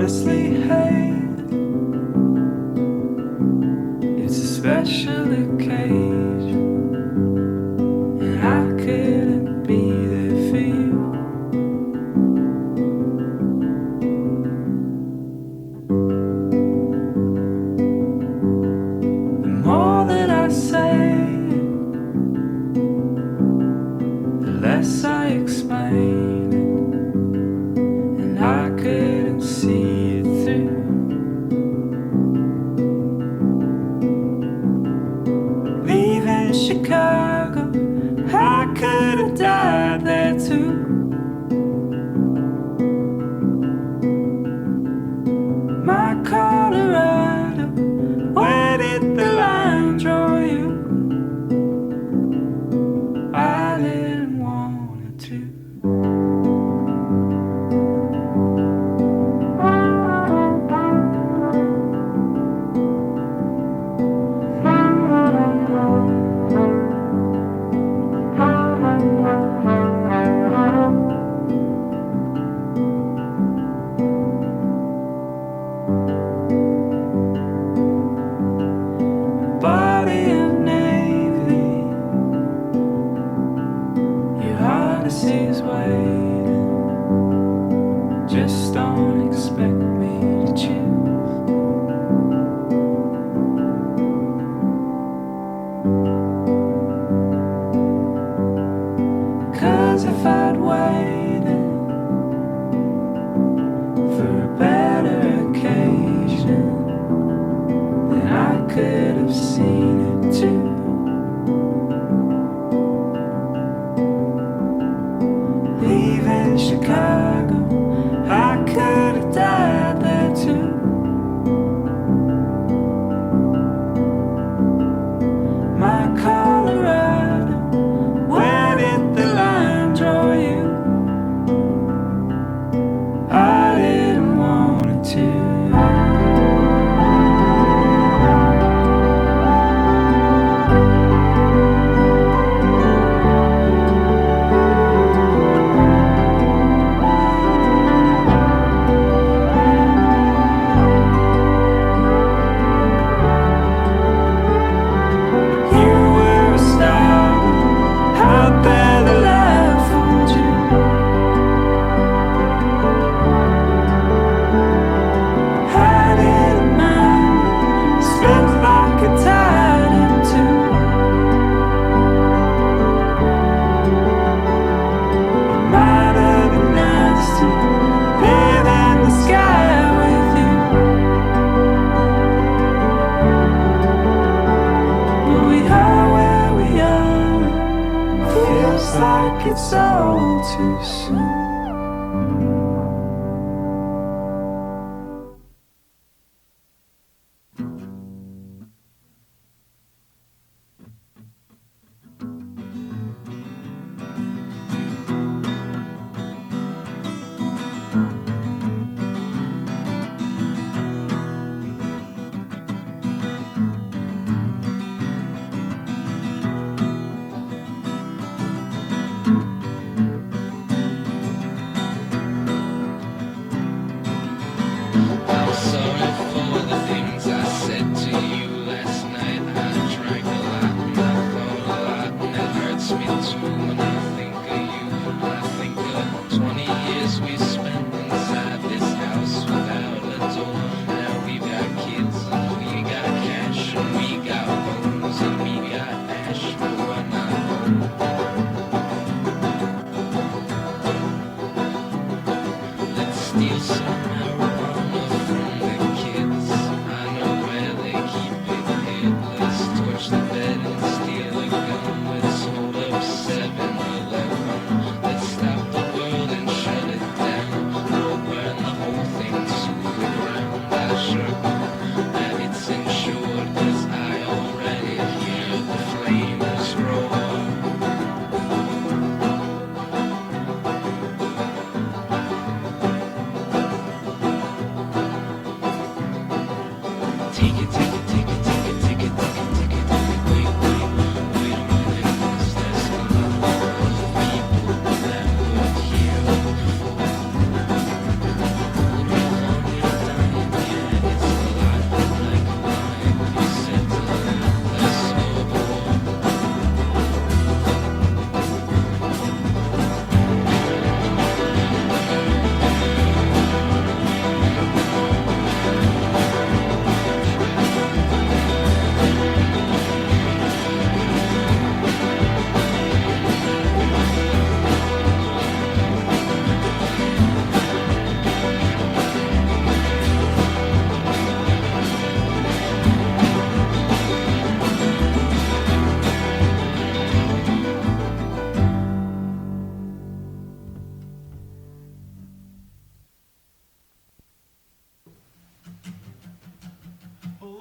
honestly hate it. It's a special occasion, and I couldn't be there for you. The more that I say, the less I explain it, and I couldn't see it through. Leaving Chicago, I could have died there too. My Colorado, where did the line draw you? I didn't want it to. Body of navy, your Odyssey's waiting. Just don't expect me to choose. 'Cause if I'd waited for a better occasion, then I could have seen it too. Leaving Chicago, I could have died there too. My Colorado, where did the line draw you? I didn't want it to. You were a star out there, the light fooled you. I didn't mind, spent like a tide into. Might have been nice to live in the sky with you, but we are where we are. Feels like it's all too soon.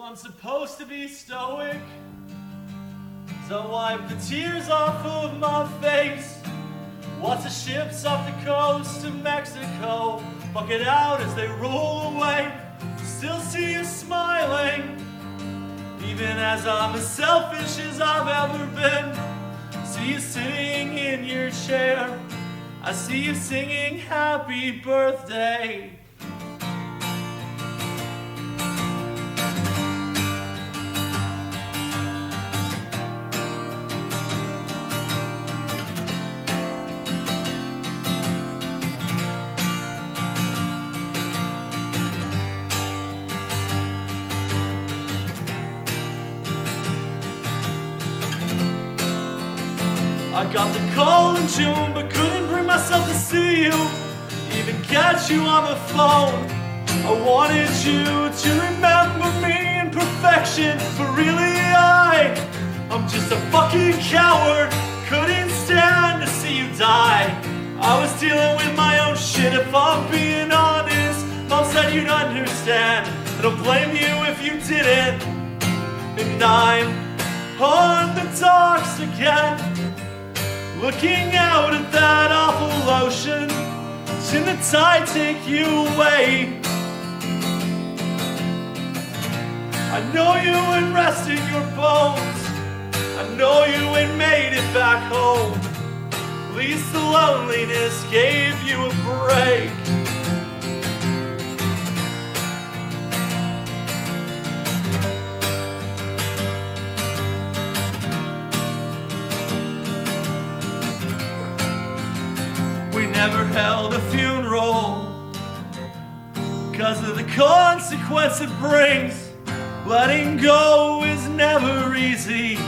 I'm supposed to be stoic, so wipe the tears off of my face. Watch the ships off the coast of Mexico bucket out as they roll away. Still see you smiling, even as I'm as selfish as I've ever been. See you sitting in your chair, I see you singing happy birthday. I got the call in June, but couldn't bring myself to see you, even catch you on the phone. I wanted you to remember me in perfection, but really I'm just a fucking coward. Couldn't stand to see you die. I was dealing with my own shit, if I'm being honest. Mom said you'd understand, I don't blame you if you didn't. And I'm on the docks again, looking out at that awful ocean, seeing the tide take you away. I know you ain't resting your bones, I know you ain't made it back home. At least the loneliness gave you a break. Never held a funeral, 'cause of the consequence it brings. Letting go is never easy,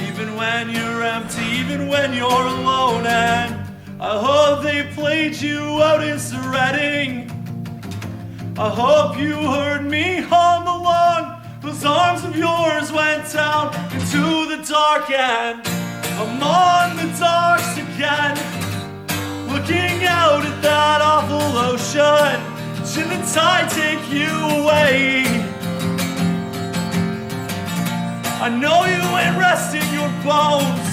even when you're empty, even when you're alone. And I hope they played you Otis Redding. I hope you heard me hum along. Those arms of yours went down into the dark, and I'm on the docks again, looking out at that awful ocean, seeing the tide take you away. I know you ain't resting your bones,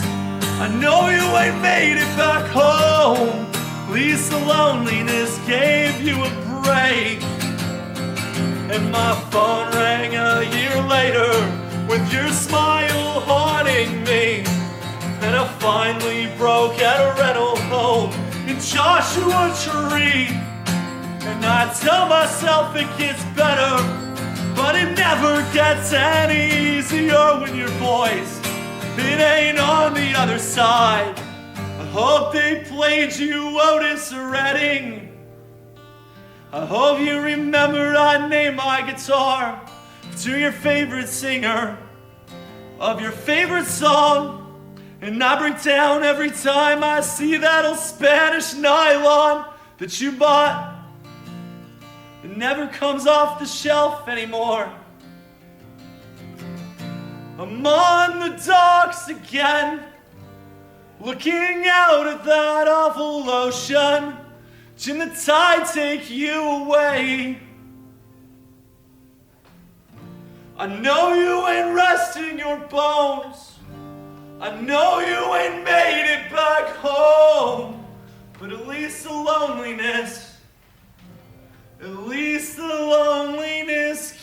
I know you ain't made it back home. At least the loneliness gave you a break. And my phone rang a year later with your smile haunting me, and I finally broke at a rental home in Joshua Tree. And I tell myself it gets better, but it never gets any easier when your voice, it ain't on the other side. I hope they played you Otis Redding. I hope you remember I named my guitar to your favorite singer of your favorite song. And I break down every time I see that old Spanish nylon that you bought. It never comes off the shelf anymore. I'm on the docks again, looking out at that awful ocean, seeing the tide take you away. I know you ain't resting your bones, I know you ain't made it back home, but at least the loneliness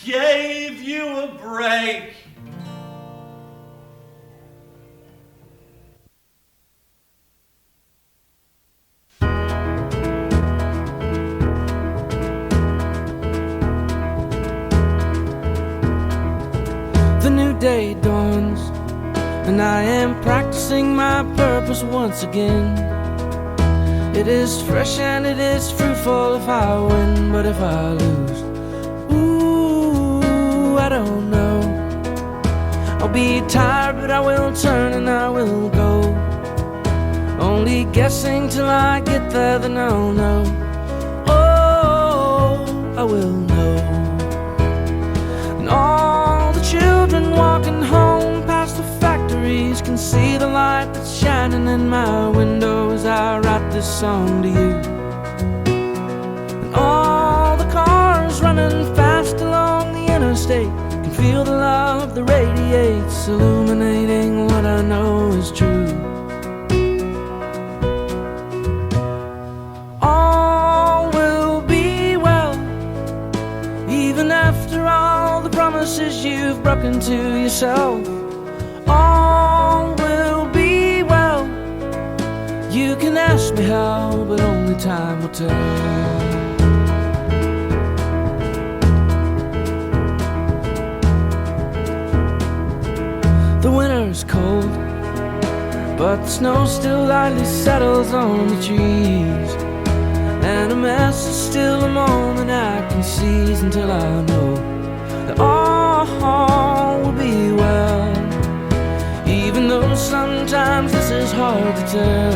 gave you a break. The new day dawns, and I am practicing my purpose once again. It is fresh and it is fruitful if I win, but if I lose, ooh, I don't know. I'll be tired, but I will turn and I will go. Only guessing till I get there, then I'll know. Oh, I will know. And all the children walking home past the factories can see the light that's shining in my window as I write this song to you. And all the cars running fast along the interstate can feel the that radiates, illuminating what I know is true. All will be well, even after all the promises you've broken to yourself. All will be well. You can ask me how, but only time will tell. The winter's cold, but the snow still lightly settles on the trees, and a mess is still a moment I can seize until I know that all will be well. Even though sometimes this is hard to tell,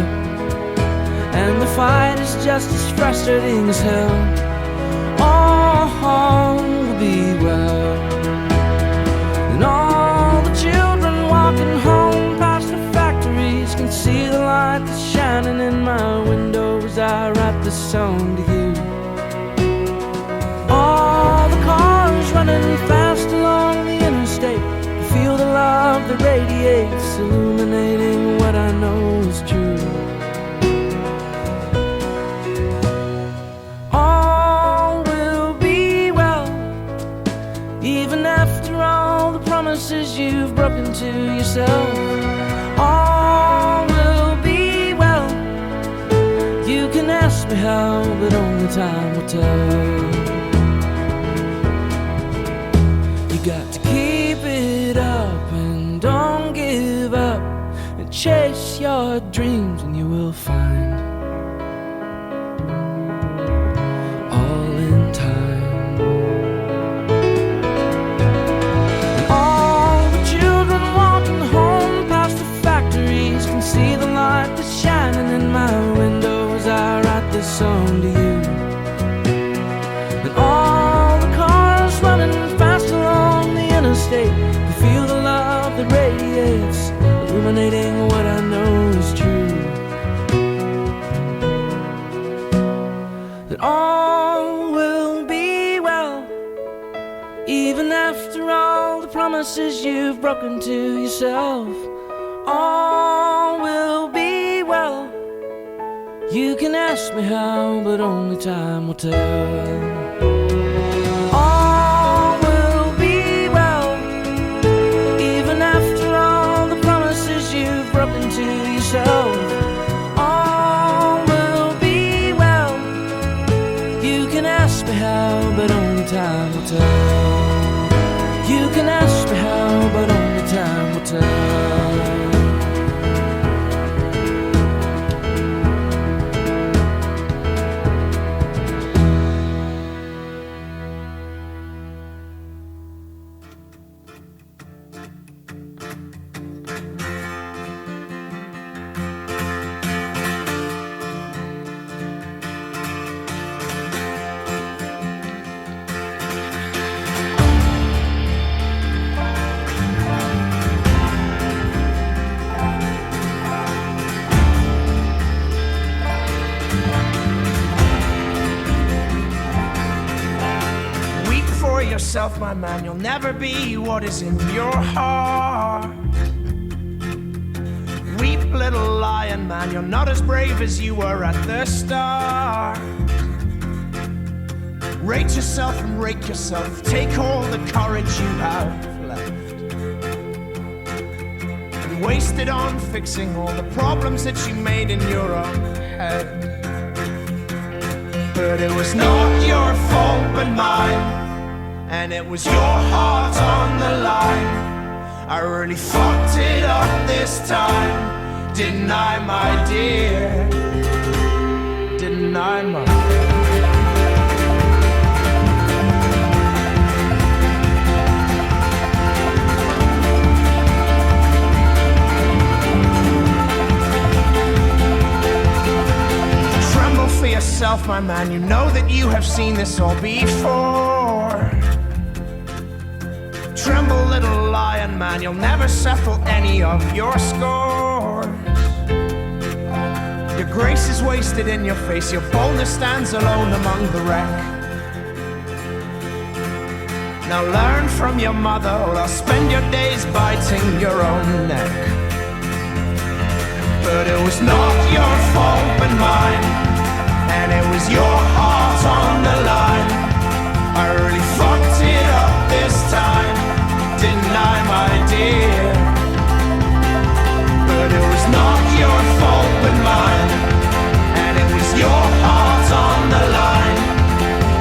and the fight is just as frustrating as hell, all will be well. And all the children walking home past the factories can see the light that's shining in my window as I write this song to you. All the cars running fast along the interstate, feel the love that radiates, illuminating what I know is true. All will be well, even after all the promises you've broken to yourself. All will be well. You can ask me how, but only time will tell. You got to keep it up and don't give up, and chase your dreams and you will find all in time. And all the children walking home past the factories can see the light that's shining in my window as I write this song to you. And all the cars running fast along the interstate, you feel the love that radiates, illuminating what I know is true. That all will be well, even after all the promises you've broken to yourself. All will be well. You can ask me how, but only time will tell. All will be well, even after all the promises you've broken to yourself. All will be well. You can ask me how, but only time will tell. You can ask me how, but only time will tell. Yourself, my man, you'll never be what is in your heart. Weep, little lion man, you're not as brave as you were at the start. Rate yourself and rake yourself, take all the courage you have left and waste it on fixing all the problems that you made in your own head. But it was not your fault but mine, and it was your heart on the line. I really fucked it up this time, didn't I, my dear? Didn't I, my dear? Tremble for yourself, my man, you know that you have seen this all before. Tremble, little lion man, you'll never settle any of your scores. Your grace is wasted in your face, your boldness stands alone among the wreck. Now learn from your mother, or I'll spend your days biting your own neck. But it was not your fault but mine, and it was your heart on the line. I really fucked it up this time, didn't I, my dear? But it was not your fault but mine, and it was your heart on the line.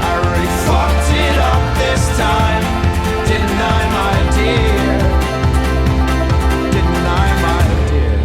I really fucked it up this time, didn't I, my dear? Didn't I, my dear?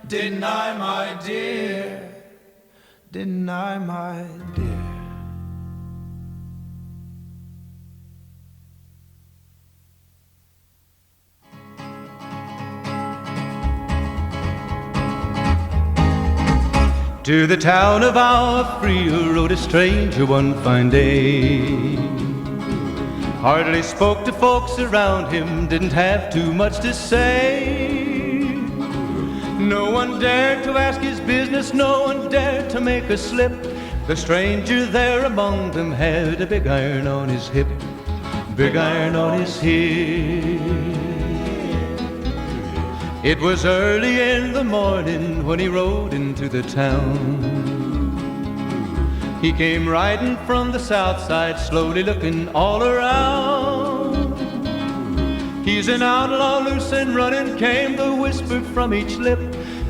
Didn't I, my dear? Didn't I, my dear? To the town of our free rode a stranger one fine day. Hardly spoke to folks around him, didn't have too much to say. No one dared to ask his business, no one dared to make a slip. The stranger there among them had a big iron on his hip, big iron on his hip. It was early in the morning when he rode into the town. He came riding from the south side, slowly looking all around. He's an outlaw, loose and running, came the whisper from each lip,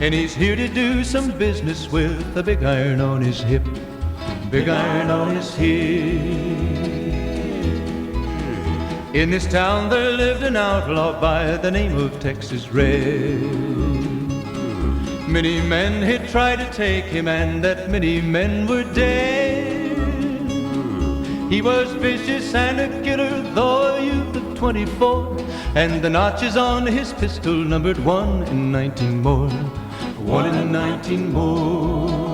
and he's here to do some business with a big iron on his hip, big iron on his hip. In this town there lived an outlaw by the name of Texas Red. Many men had tried to take him, and that many men were dead. He was vicious and a killer, though a youth of 24, and the notches on his pistol numbered 1 in 19 more, 1 in 19 more.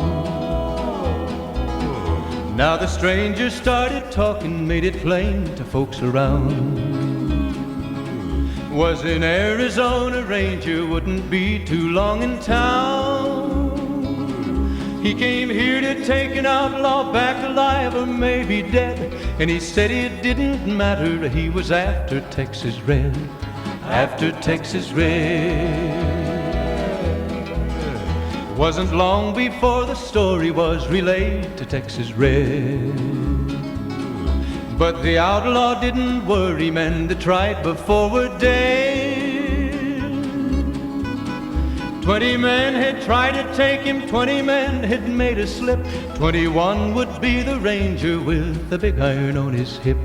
Now the stranger started talking, made it plain to folks around. Was an Arizona ranger, wouldn't be too long in town. He came here to take an outlaw back alive or maybe dead, and he said it didn't matter, he was after Texas Red, after Texas Red. Wasn't long before the story was relayed to Texas Red. But the outlaw didn't worry, men that tried before were dead. 20 men had tried to take him, 20 men had made a slip. 21 would be the ranger with the big iron on his hip,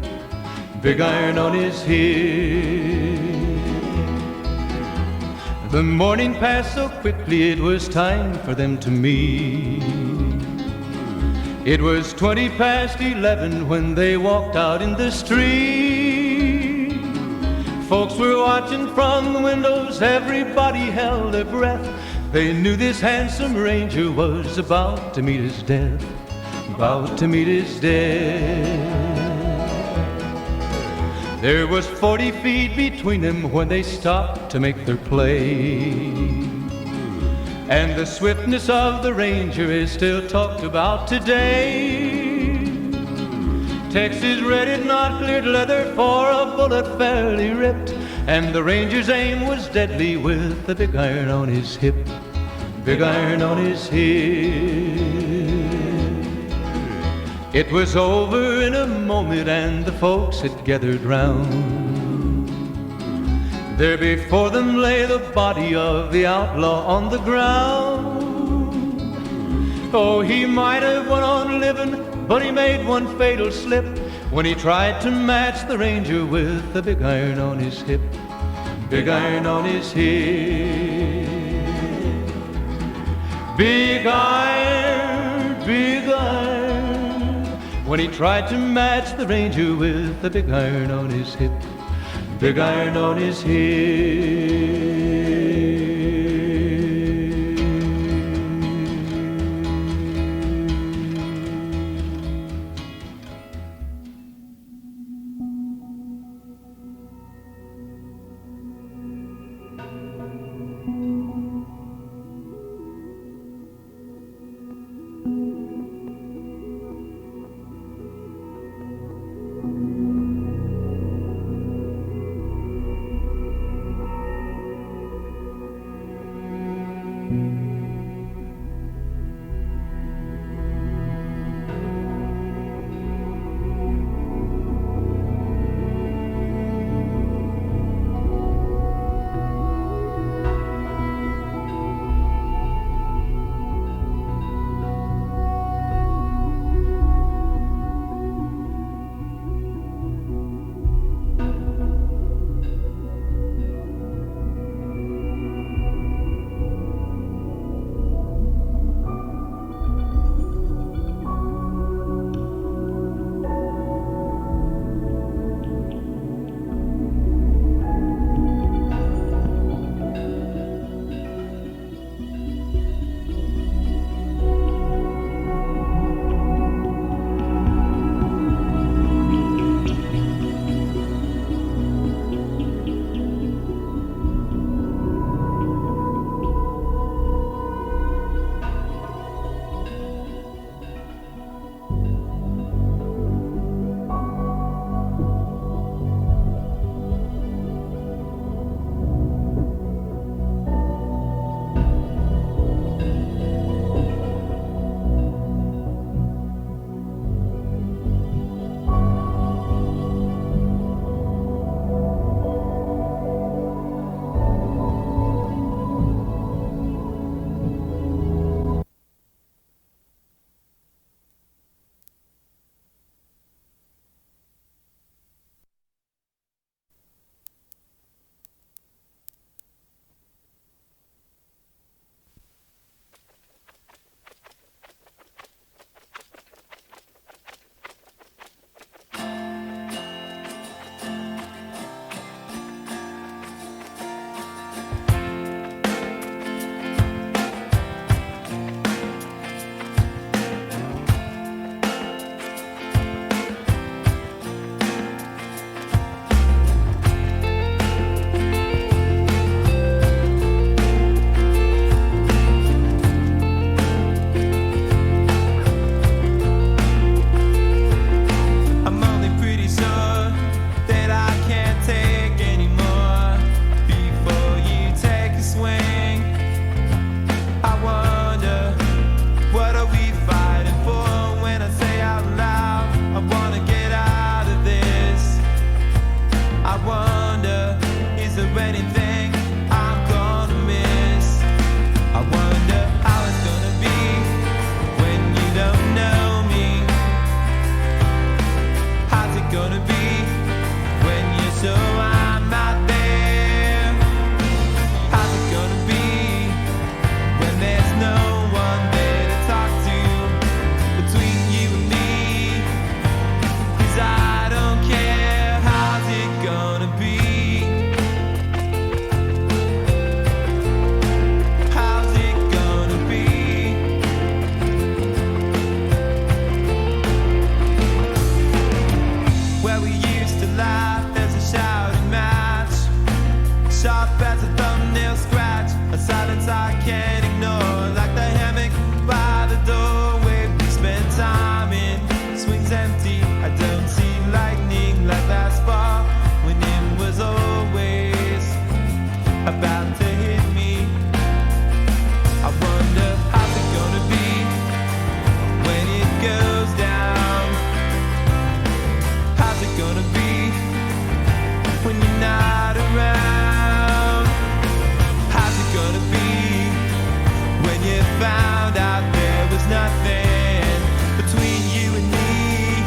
big iron on his hip. The morning passed so quickly, it was time for them to meet. It was 20 past 11 when they walked out in the street. Folks were watching from the windows, everybody held their breath. They knew this handsome ranger was about to meet his death, about to meet his death. There was 40 feet between them when they stopped to make their play. And the swiftness of the Ranger is still talked about today. Texas red, not cleared leather for a bullet fairly ripped. And the Ranger's aim was deadly with the big iron on his hip. Big iron on his hip. It was over in a moment and the folks had gathered round. There before them lay the body of the outlaw on the ground. Oh, he might have went on living, but he made one fatal slip when he tried to match the Ranger with the big iron on his hip. Big iron on his hip. Big iron, big iron. When he tried to match the Ranger with the big iron on his hip. Big iron on his hip. nothing between you and me.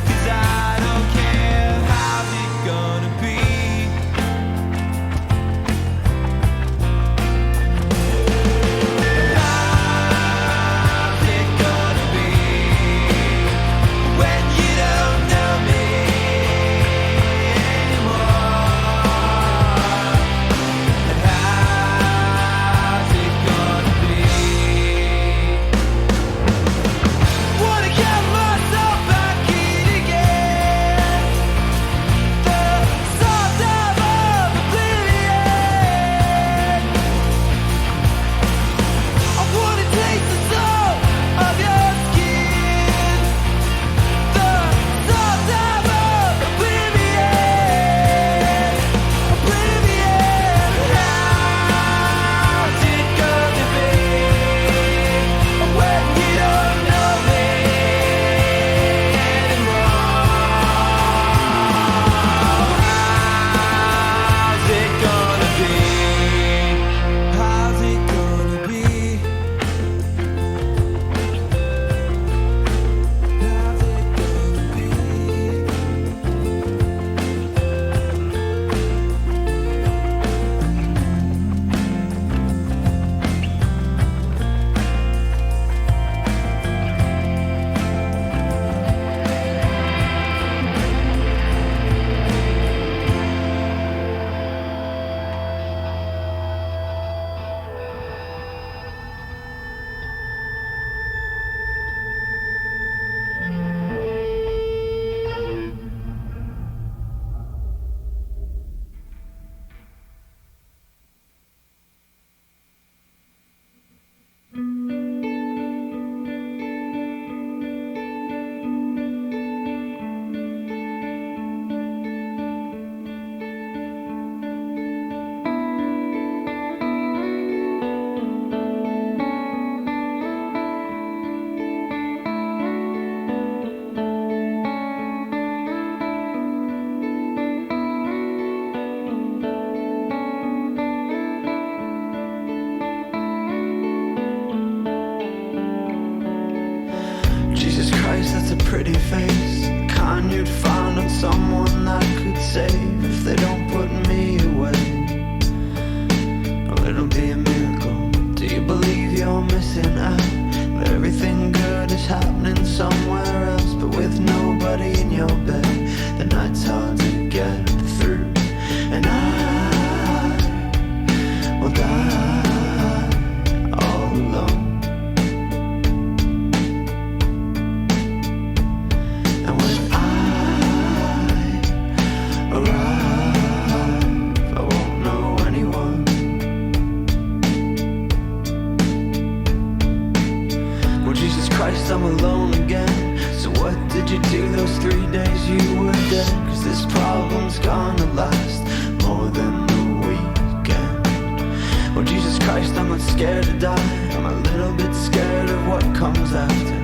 'Cause I don't care, how's it gonna be? How's it gonna be when you don't know me anymore? And how's it gonna be? Wanna get myself back in again. The soft time of oblivion. I wanna taste the soul of your skin. The soft time of oblivion. Oblivion. How's it gonna be when you don't know me anymore? How's it gonna be? How's it gonna be? How's it gonna be? Jesus Christ, that's a pretty face. The kind you'd find on someone that could save if they don't put me away. Well, it'll be a miracle. Do you believe you're missing out? That everything good is happening somewhere else, but with nobody in your bed, the night's hard to get through. And I will die all alone. And when I arrive, I won't know anyone. Well, Jesus Christ, I'm alone again. So what did you do those 3 days you were dead? 'Cause this problem's gonna last more than the weekend. Well, Jesus Christ, I'm not scared to die. I'm a little bit scared of what comes after.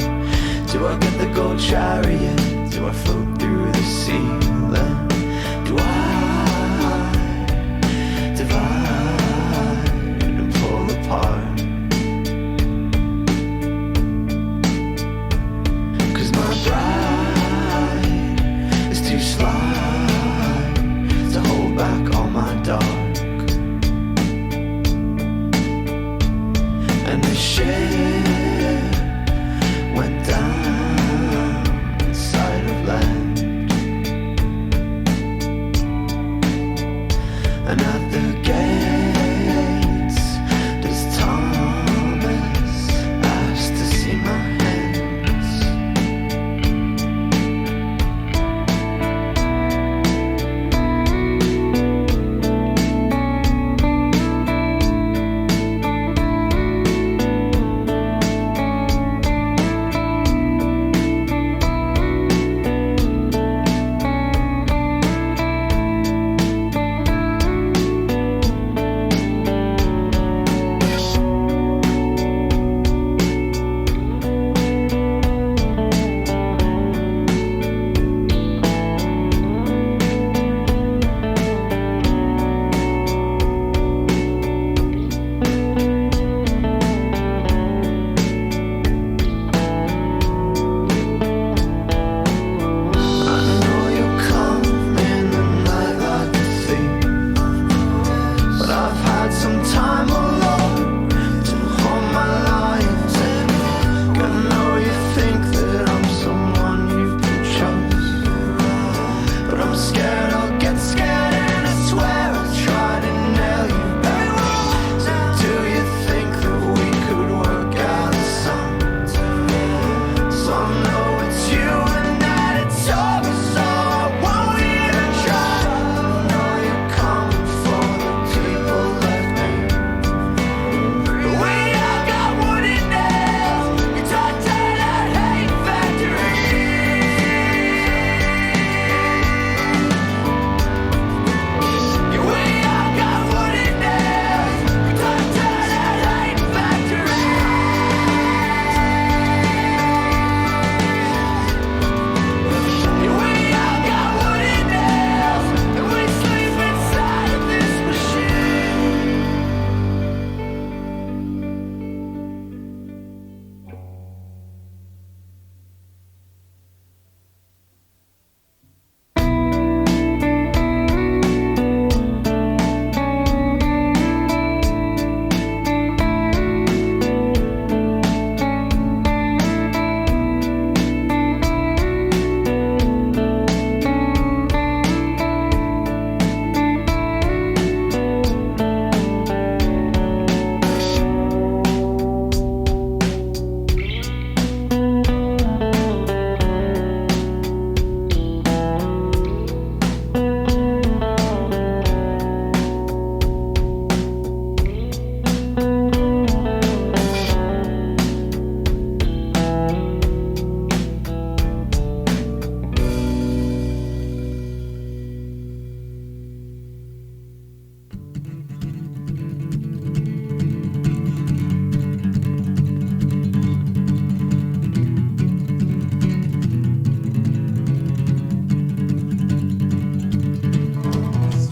Do I get the gold chariot? Do I float through the ceiling? Do I divide and pull apart? 'Cause my bride is too sly to hold back all my dark. And the ship went down inside of land.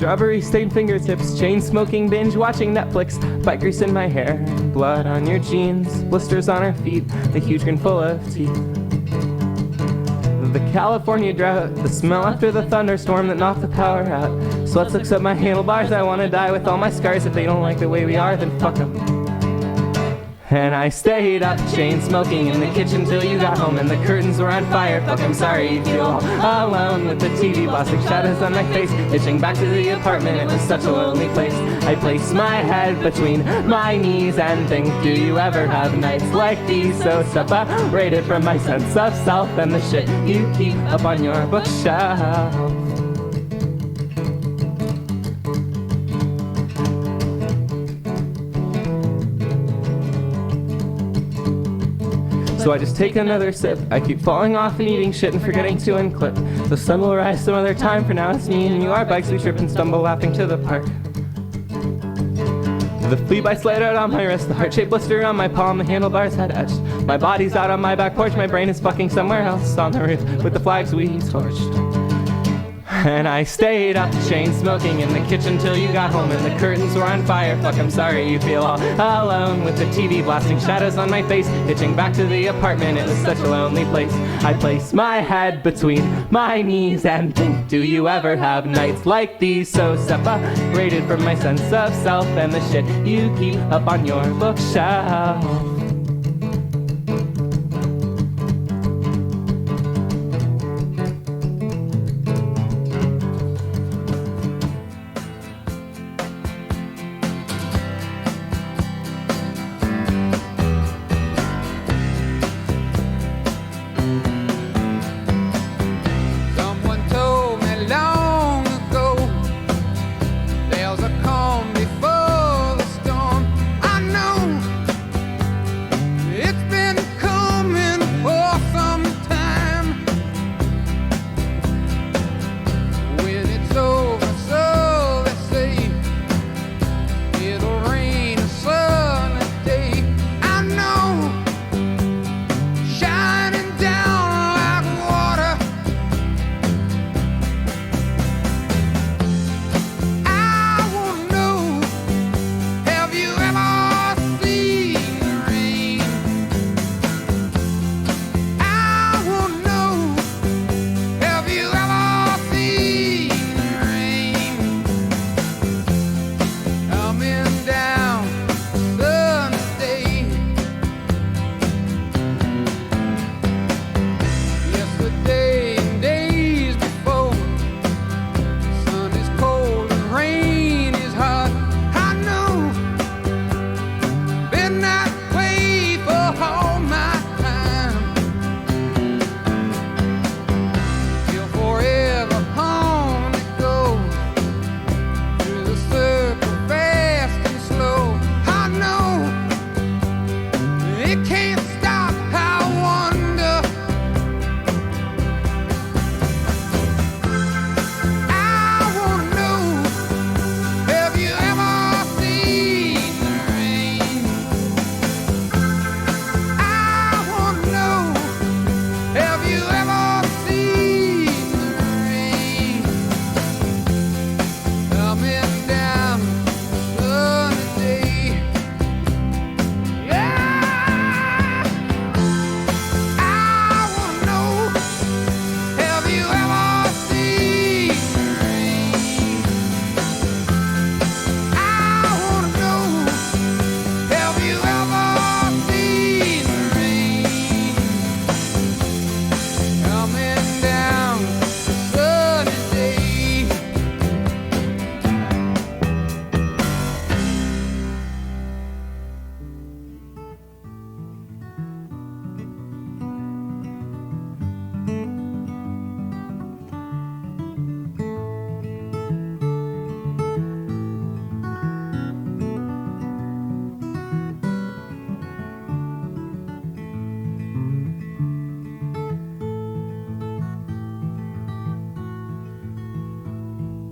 Strawberry stained fingertips, chain smoking, binge watching Netflix, bike grease in my hair, blood on your jeans, blisters on our feet, a huge grin full of teeth. The California drought, the smell after the thunderstorm that knocked the power out. Sweat sucks up my handlebars, I wanna die with all my scars. If they don't like the way we are, then fuck them. And I stayed up, chain smoking in the kitchen till you got home and the curtains were on fire. Fuck, I'm sorry you feel all alone with the TV blasting shadows on my face, itching back to the apartment. It was such a lonely place. I place my head between my knees and think, do you ever have nights like these? So separated from my sense of self and the shit you keep up on your bookshelf. So I just take another sip. I keep falling off and eating shit and forgetting to unclip. The sun will rise some other time. For now it's me and you. Our bikes we trip and stumble laughing to the park. The flea bites laid out on my wrist, the heart-shaped blister on my palm, the handlebars had etched. My body's out on my back porch, my brain is fucking somewhere else on the roof with the flags we torched. And I stayed up, chain smoking in the kitchen till you got home and the curtains were on fire. Fuck, I'm sorry you feel all alone with the TV blasting shadows on my face, itching back to the apartment. It was such a lonely place. I place my head between my knees and think, do you ever have nights like these? So separated from my sense of self and the shit you keep up on your bookshelf.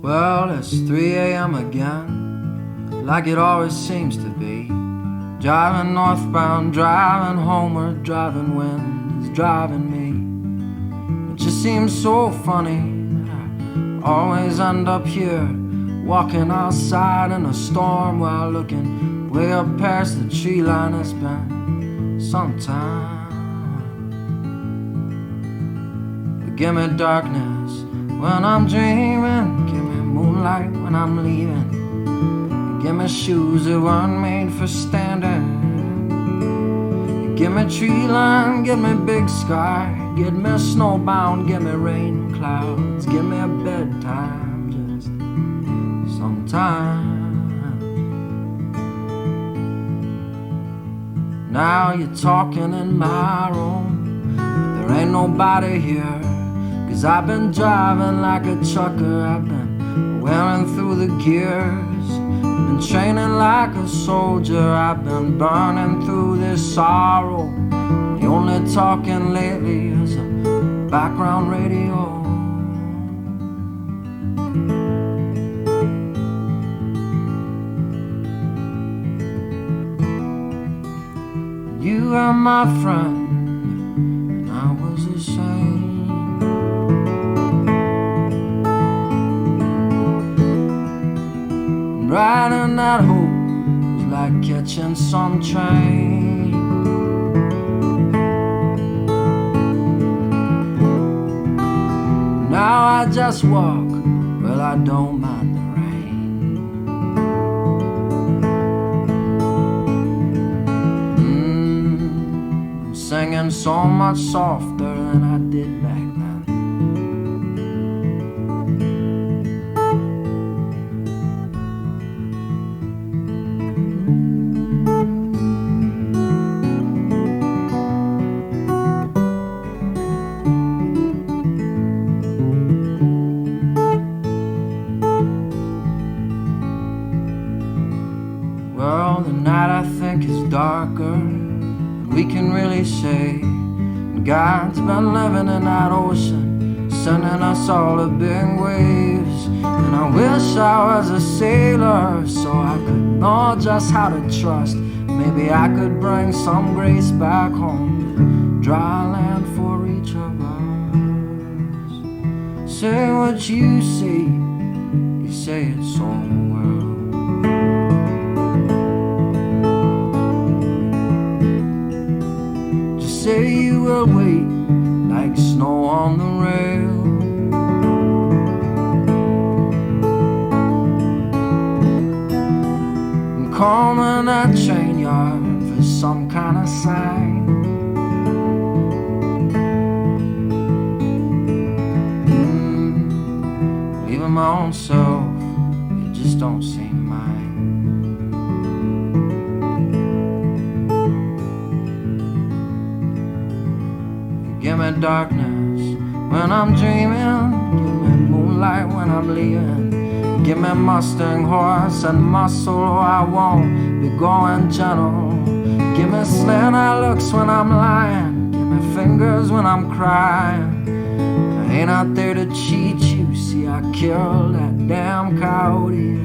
Well, it's 3 a.m. again, like it always seems to be. Driving northbound, driving homeward, driving wind is driving me. It just seems so funny that I always end up here, walking outside in a storm while looking way up past the tree line. It's been some time. But give me darkness when I'm dreaming, give me moonlight when I'm leaving, give me shoes that weren't made for standing. Give me tree line, give me big sky, give me snowbound, give me rain clouds, give me a bedtime just sometime. Now you're talking in my room, but there ain't nobody here, 'cause I've been driving like a trucker, I've been wearing through the gears, been training like a soldier, I've been burning through this sorrow. The only talking lately is a background radio. You are my friend, and I was ashamed. Riding that hope was like catching some train. Now I just walk, well I don't mind the rain. I'm singing so much softer than I did back then. Well, the night I think is darker than we can really say. And God's been living in that ocean, sending us all the big waves. And I wish I was a sailor so I could know just how to trust. Maybe I could bring some grace back home, dry land for each of us. Say what you see, you say it so well. Say you will wait like snow on the rail. And call me that train yard for some kind of sign. Leaving my own self, it just don't seem mine. Give me darkness when I'm dreaming, give me moonlight when I'm leaving, give me Mustang horse and muscle, oh I won't be going gentle. Give me slant-eye looks when I'm lying, give me fingers when I'm crying. I ain't out there to cheat you, see I killed that damn coyote.